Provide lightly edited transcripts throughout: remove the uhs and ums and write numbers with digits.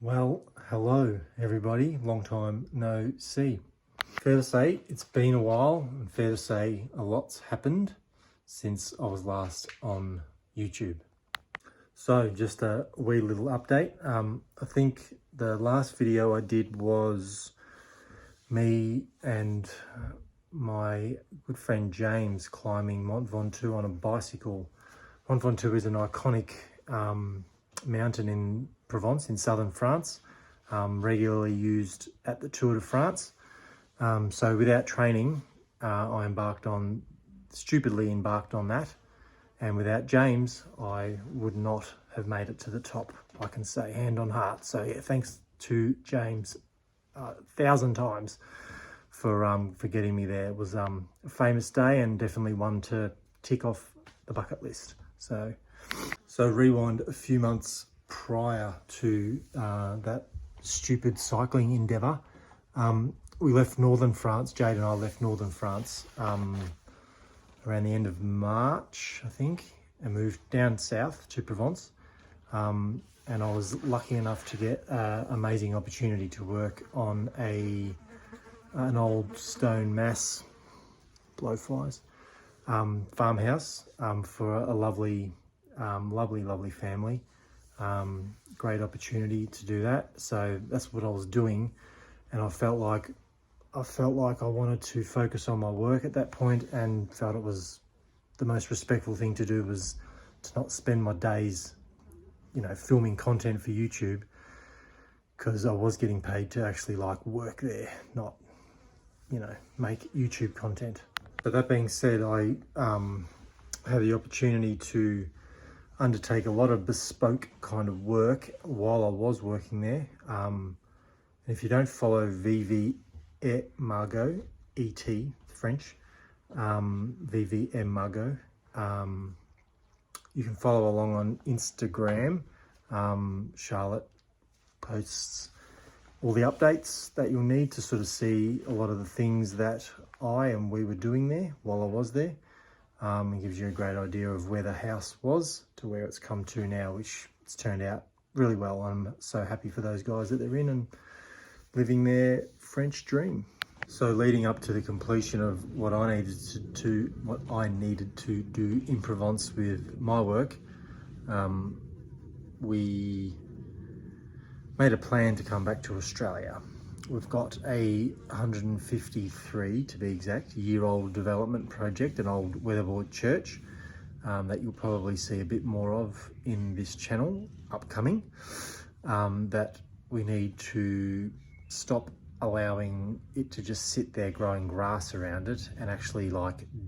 Well, hello everybody, long time no see. Fair to say it's been a while, and fair to say a lot's happened since I was last on YouTube. So just a wee little update. I think the last video I did was me and my good friend James climbing Mont Ventoux on a bicycle. Mont Ventoux is an iconic mountain in Provence in southern France, regularly used at the Tour de France. So without training, I stupidly embarked on that. And without James, I would not have made it to the top, I can say, hand on heart. So yeah, thanks to James 1,000 times for getting me there. It was a famous day and definitely one to tick off the bucket list. So rewind a few months prior to that stupid cycling endeavour. We left northern France, Jade and I left northern France around the end of March, I think, and moved down south to Provence. And I was lucky enough to get an amazing opportunity to work on an old stone mass, blowflies, farmhouse for a lovely family. Great opportunity to do that. So that's what I was doing, and I felt like I wanted to focus on my work at that point, and felt it was the most respectful thing to do was to not spend my days, filming content for YouTube, because I was getting paid to actually work there, not, make YouTube content. But that being said, I had the opportunity to undertake a lot of bespoke kind of work while I was working there. If you don't follow Vivi et Margot, E.T., French, Vivi et Margot, you can follow along on Instagram. Charlotte posts all the updates that you'll need to sort of see a lot of the things that we were doing there while I was there. It gives you a great idea of where the house was to where it's come to now, which it's turned out really well. I'm so happy for those guys that they're in and living their French dream. So leading up to the completion of what I needed to do in Provence with my work, we made a plan to come back to Australia. We've got a 153, to be exact, year-old development project, an old weatherboard church that you'll probably see a bit more of in this channel upcoming, that we need to stop allowing it to just sit there growing grass around it and actually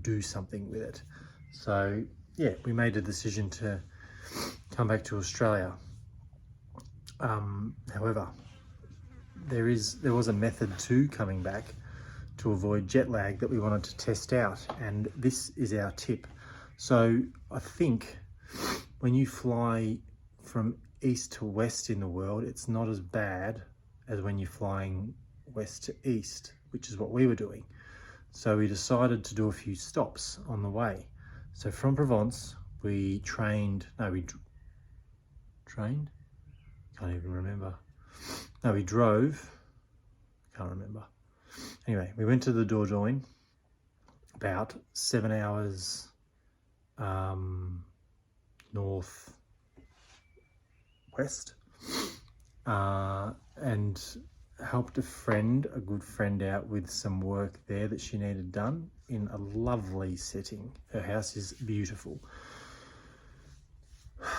do something with it. So yeah, we made a decision to come back to Australia. However, there was a method to coming back to avoid jet lag that we wanted to test out, and this is our tip. So I think when you fly from east to west in the world, it's not as bad as when you're flying west to east, which is what we were doing. So we decided to do a few stops on the way. So from Provence, we trained, can't even remember. No, we drove, can't remember. Anyway, we went to the Dordogne, about 7 hours north west, and helped a good friend out with some work there that she needed done in a lovely setting. Her house is beautiful.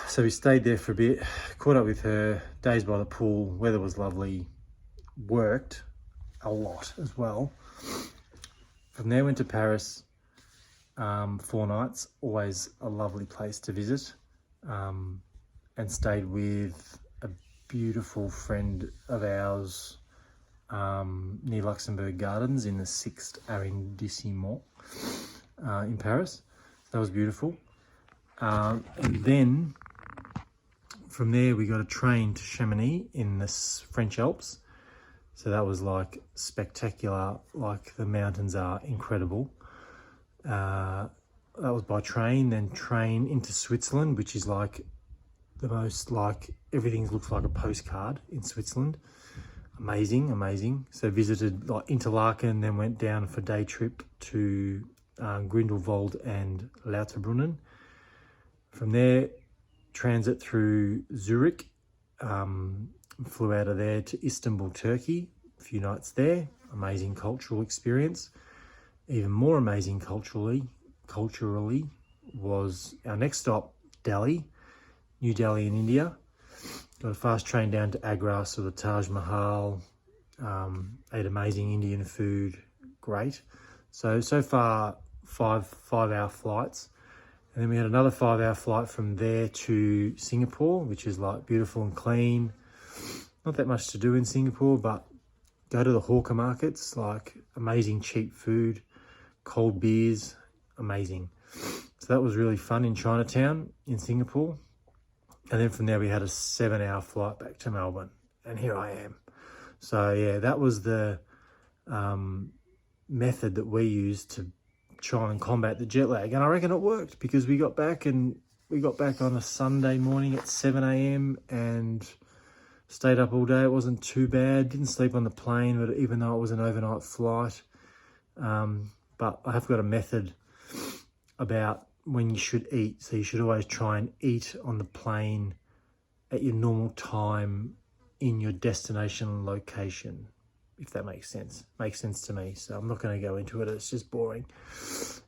So we stayed there for a bit, caught up with her, days by the pool, weather was lovely, worked a lot as well. From there went to Paris, 4 nights, always a lovely place to visit, and stayed with a beautiful friend of ours near Luxembourg Gardens in the 6th arrondissement in Paris. That was beautiful. And then from there we got a train to Chamonix in the French Alps. So that was spectacular, the mountains are incredible. That was by train, then train into Switzerland, which is the most, like, everything looks like a postcard in Switzerland. Amazing, amazing. So visited like Interlaken, then went down for a day trip to Grindelwald and Lauterbrunnen. From there, transit through Zurich, flew out of there to Istanbul, Turkey, a few nights there. Amazing cultural experience. Even more amazing culturally was our next stop, Delhi, New Delhi in India. Got a fast train down to Agra, so the Taj Mahal, ate amazing Indian food, great. So far, five hour flights. And then we had another 5 hour flight from there to Singapore, which is like beautiful and clean. Not that much to do in Singapore, but go to the hawker markets, like amazing cheap food, cold beers, amazing. So that was really fun in Chinatown in Singapore. And then from there we had a 7 hour flight back to Melbourne, and here I am. So yeah, that was the method that we used to try and combat the jet lag, and I reckon it worked, because we got back on a Sunday morning at 7 a.m. and stayed up all day. It wasn't too bad. Didn't sleep on the plane, but even though it was an overnight flight, but I have got a method about when you should eat. So you should always try and eat on the plane at your normal time in your destination location, if that makes sense. Makes sense to me, so I'm not going to go into it. It's just boring.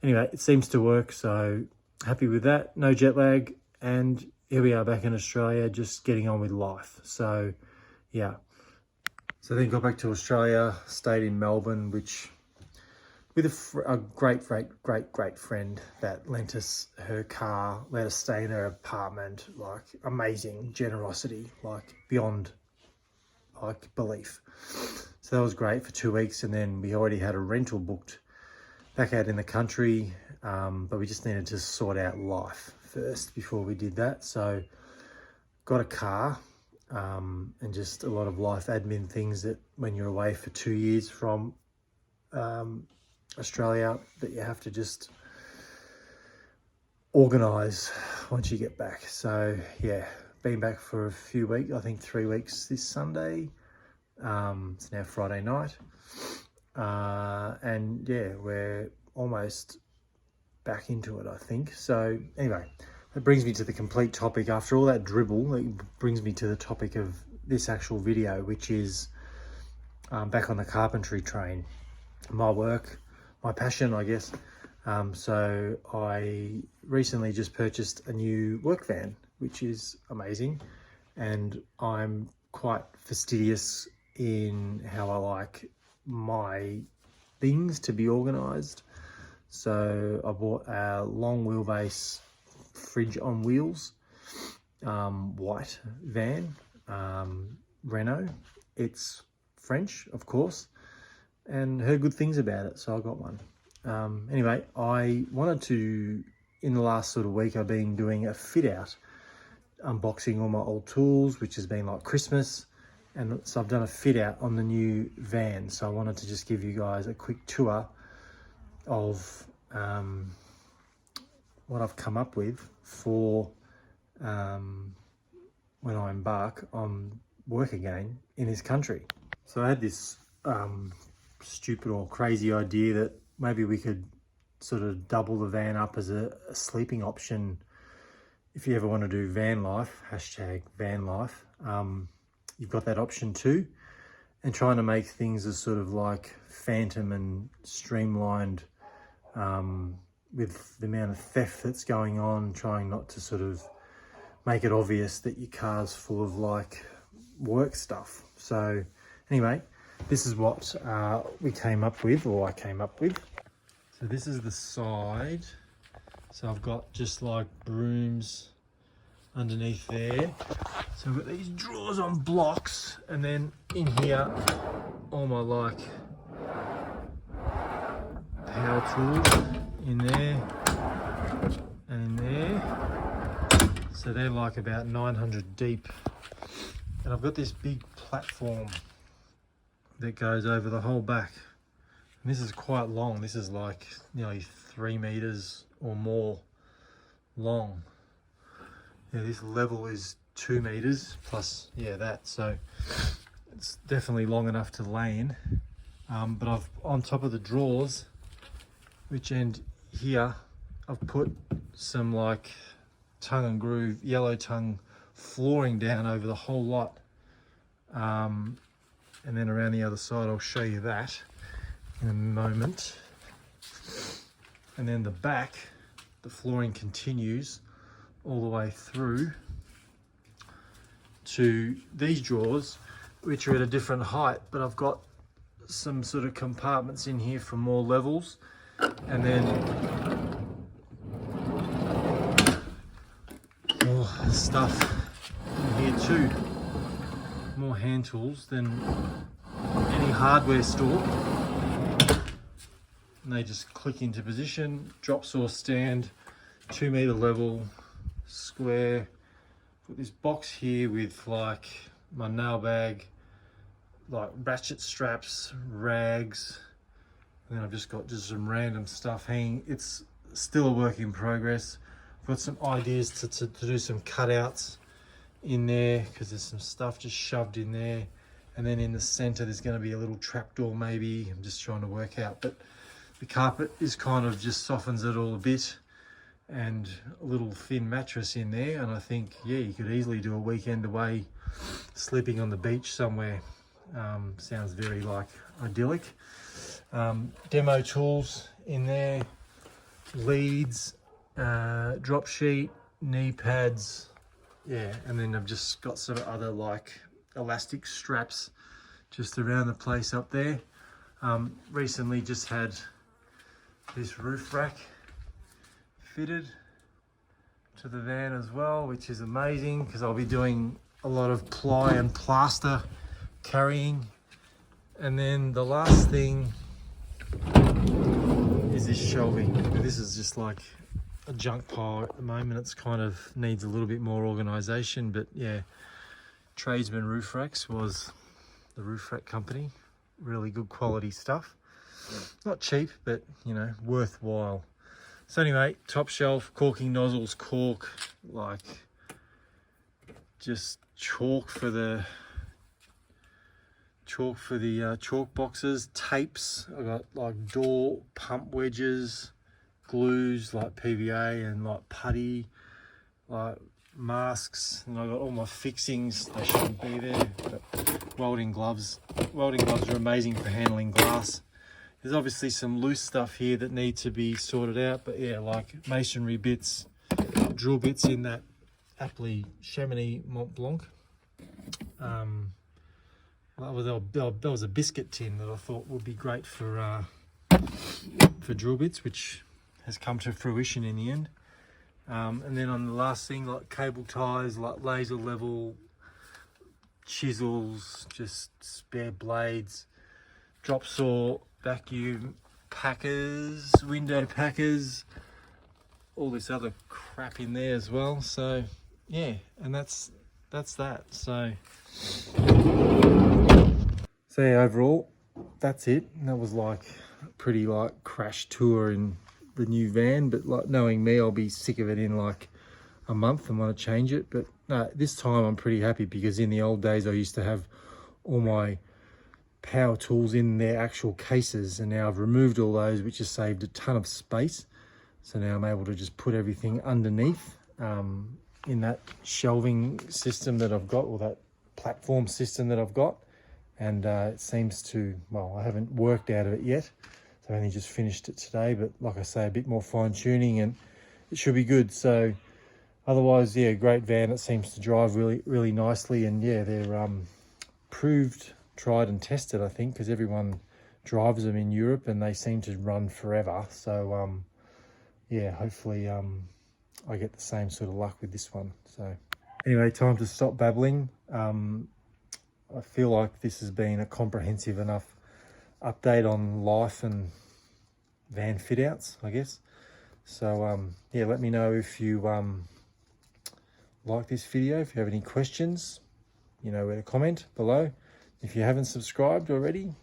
Anyway, it seems to work, so happy with that. No jet lag, and here we are back in Australia, just getting on with life. So yeah. So then got back to Australia, stayed in Melbourne, which with a great friend that lent us her car, let us stay in her apartment. Like, amazing generosity, like beyond like belief. So that was great for 2 weeks, and then we already had a rental booked back out in the country, but we just needed to sort out life first before we did that. So got a car, and just a lot of life admin things that when you're away for 2 years from Australia, that you have to just organise once you get back. So yeah, been back for a few weeks, I think 3 weeks this Sunday. It's now Friday night, and yeah, we're almost back into it, I think. So anyway, that brings me to the complete topic. After all that dribble, it brings me to the topic of this actual video, which is back on the carpentry train. My work, my passion, I guess. So I recently just purchased a new work van, which is amazing, and I'm quite fastidious in how I like my things to be organised. So I bought a long wheelbase fridge on wheels, white van, Renault. It's French, of course, and heard good things about it, so I got one. Anyway, I wanted to, in the last sort of week, I've been doing a fit out, unboxing all my old tools, which has been like Christmas. And so I've done a fit out on the new van. So I wanted to just give you guys a quick tour of what I've come up with for when I embark on work again in this country. So I had this stupid or crazy idea that maybe we could sort of double the van up as a sleeping option if you ever want to do van life, hashtag van life. You've got that option too, and trying to make things as sort of like phantom and streamlined with the amount of theft that's going on, trying not to sort of make it obvious that your car's full of like work stuff. So anyway, this is what we came up with, or I came up with. So this is the side. So I've got just like brooms underneath there. So I've got these drawers on blocks, and then in here, all my like power tools in there and in there. So they're like about 900 deep. And I've got this big platform that goes over the whole back. And this is quite long. This is like nearly 3 meters or more long. Yeah, this level is 2 meters plus, yeah, that. So it's definitely long enough to lay in. But I've, on top of the drawers, which end here, I've put some like tongue and groove, yellow tongue flooring down over the whole lot. And then around the other side, I'll show you that in a moment. And then the back, the flooring continues all the way through to these drawers, which are at a different height, but I've got some sort of compartments in here for more levels. And then more stuff in here too. More hand tools than any hardware store. And they just click into position. Drop saw stand, 2 meter level, square. Put this box here with like my nail bag, like ratchet straps, rags. And then I've just got just some random stuff hanging. It's still a work in progress. I've got some ideas to do some cutouts in there because there's some stuff just shoved in there. And then in the center, there's going to be a little trapdoor maybe. I'm just trying to work out. But the carpet is kind of just softens it all a bit. And a little thin mattress in there. And I think, yeah, you could easily do a weekend away sleeping on the beach somewhere. Sounds very like idyllic. Demo tools in there, leads, drop sheet, knee pads, yeah, and then I've just got some other like elastic straps just around the place up there. Recently just had this roof rack fitted to the van as well, which is amazing because I'll be doing a lot of ply and plaster carrying. And then the last thing is this shelving. This is just like a junk pile at the moment. It's kind of needs a little bit more organization, but yeah, Tradesman Roof Racks was the roof rack company. Really good quality stuff. Not cheap, but you know, worthwhile. So anyway, top shelf, caulking nozzles, cork, like just chalk for the chalk boxes, tapes. I got like door pump wedges, glues like PVA and like putty, like masks, and I got all my fixings. They shouldn't be there, but welding gloves. Welding gloves are amazing for handling glass. There's obviously some loose stuff here that need to be sorted out, but yeah, like masonry bits, drill bits in that aptly Chamonix Mont Blanc. That was a biscuit tin that I thought would be great for drill bits, which has come to fruition in the end. And then on the last thing, like cable ties, like laser level, chisels, just spare blades, drop saw, vacuum packers, window packers, all this other crap in there as well. So yeah, and that's that. So yeah, overall, that's it. And that was like a pretty like crash tour in the new van, but like knowing me, I'll be sick of it in like a month and want to change it. But no, this time I'm pretty happy because in the old days I used to have all my power tools in their actual cases, and now I've removed all those, which has saved a ton of space. So now I'm able to just put everything underneath in that shelving system that I've got, or that platform system that I've got. And it seems to, well, I haven't worked out of it yet, so I only just finished it today, but like I say, a bit more fine tuning and it should be good. So otherwise, yeah, great van. It seems to drive really nicely, and yeah, they're proved, tried and tested, I think, because everyone drives them in Europe and they seem to run forever. So yeah, hopefully I get the same sort of luck with this one. So anyway, time to stop babbling. I feel like this has been a comprehensive enough update on life and van fit outs, I guess. So yeah, let me know if you like this video. If you have any questions, you know where to comment below. If you haven't subscribed already,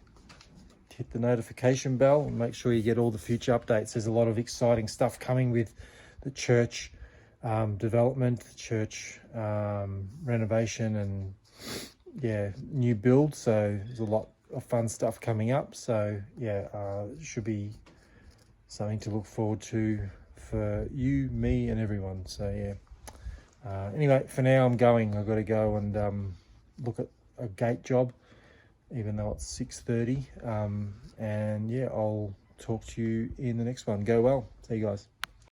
hit the notification bell and make sure you get all the future updates. There's a lot of exciting stuff coming with the church development, church renovation, and yeah, new build. So there's a lot of fun stuff coming up. So yeah, should be something to look forward to for you, me, and everyone. So yeah. Anyway, for now I'm going. I've got to go and look at a gate job, even though it's 6:30. And yeah, I'll talk to you in the next one. Go well. See you guys.